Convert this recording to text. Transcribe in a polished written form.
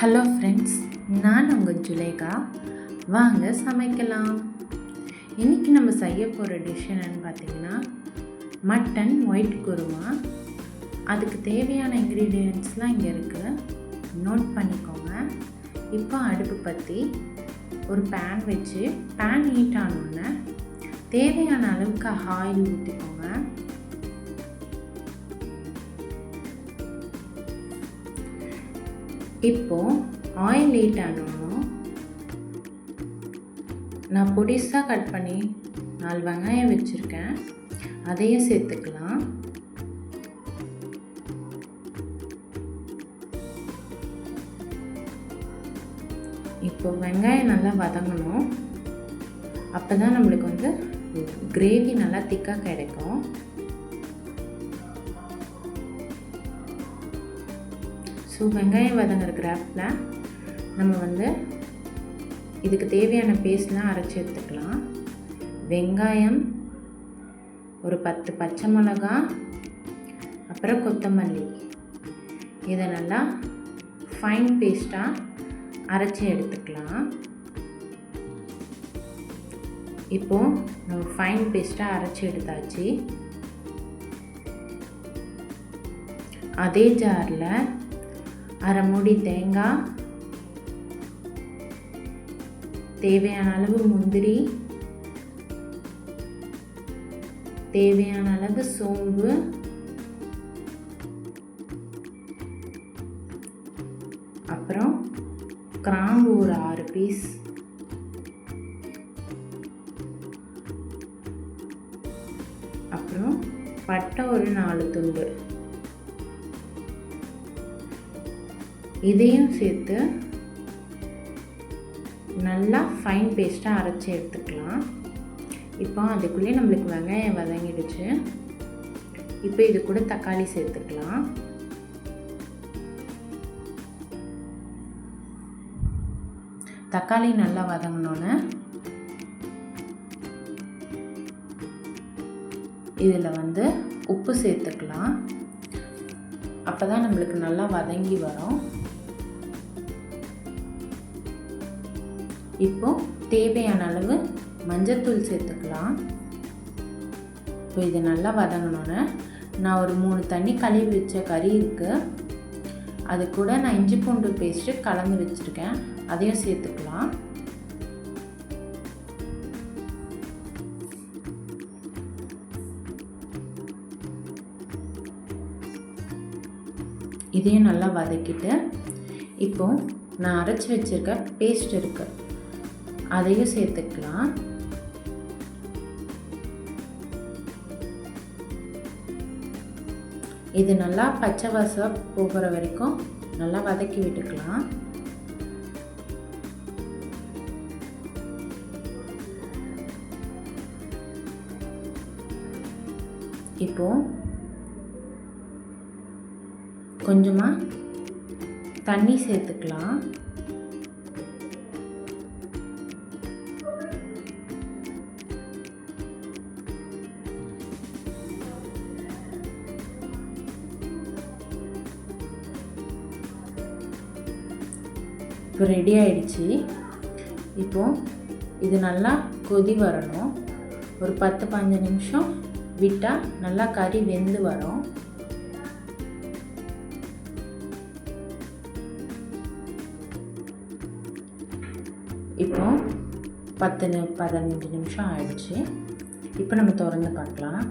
Hello friends, நான் உங்கள் ஜுலேகா. வாங்க சமைக்கலாம். இன்றைக்கி நம்ம செய்ய போகிற டிஷ் என்னென்னு பார்த்தீங்கன்னா மட்டன் ஒயிட் குருமா. அதுக்கு தேவையான இன்க்ரீடியன்ட்ஸ்லாம் இங்கே இருக்குது, நோட் பண்ணிக்கோங்க. இப்போ அடுப்பு பற்றி ஒரு பேன் வச்சு பேன் ஹீட் ஆனோடனே தேவையான அளவுக்கு ஆயில் ஊற்றிக்கோங்க. இப்போது ஆயில் ஹீட் ஆனோம், நான் பொடிசாக கட் பண்ணி 4 வெங்காயம் வச்சுருக்கேன், அதையும் சேர்த்துக்கலாம். இப்போ வெங்காயம் நல்லா வதங்கணும், அப்போ தான் நம்மளுக்கு கிரேவி நல்லா திக்காக கிடைக்கும். ஸோ வெங்காயம் வதங்குற கிராப்பில் நம்ம இதுக்கு தேவையான பேஸ்ட்லாம் அரைச்சி எடுத்துக்கலாம். வெங்காயம், ஒரு 10 பச்சை மிளகா, அப்புறம் கொத்தமல்லி, இதை நல்லா ஃபைன் பேஸ்ட்டாக அரைச்சி எடுத்துக்கலாம். இப்போது நம்ம ஃபைன் பேஸ்ட்டாக அரைச்சி எடுத்தாச்சு. அதே ஜாரில் அரை மூடி தேங்காய், தேவையான அளவு முந்திரி, தேவையான அளவு சோம்பு, அப்புறம் கிராம்பு ஒரு 6 பீஸ், அப்புறம் பட்டை ஒரு 4 துண்டு, இதையும் சேர்த்து நல்லா ஃபைன் பேஸ்ட்டாக அரைச்சி எடுத்துக்கலாம். இப்போ அதுக்குள்ளே நம்மளுக்கு வெங்காயம் வதங்கிடுச்சு. இப்போ இது கூட தக்காளி சேர்த்துக்கலாம். தக்காளி நல்லா வதங்கினோன்னே இதில் உப்பு சேர்த்துக்கலாம். அப்போ தான் நம்மளுக்கு நல்லா வதங்கி வரும். இப்போது தேவையான அளவு மஞ்சத்தூள் சேர்த்துக்கலாம். இப்போ இது நல்லா வதங்கினோன்னே நான் ஒரு 3 தண்ணி கழுவி வச்ச கறி இருக்குது, அது கூட நான் இஞ்சி பூண்டு பேஸ்ட்டு கலந்து வச்சுருக்கேன், அதையும் சேர்த்துக்கலாம். இதையும் நல்லா வதக்கிட்டு இப்போது நான் அரைச்சி வச்சுருக்க பேஸ்ட் இருக்குது, அதையும் சேர்த்துக்கலாம். இது நல்லா பச்சை வாசம் போகிற வரைக்கும் நல்லா வதக்கி விட்டுக்கலாம். இப்போது கொஞ்சமாக தண்ணி சேர்த்துக்கலாம். இப்போ ரெடி ஆயிடுச்சு. இப்போது இது நல்லா கொதி வரணும். ஒரு 10-15 நிமிஷம் விட்டால் நல்லா கறி வெந்து வரும். இப்போ 10-15 நிமிஷம் ஆயிடுச்சு. இப்போ நம்ம திறந்து பார்க்கலாம்.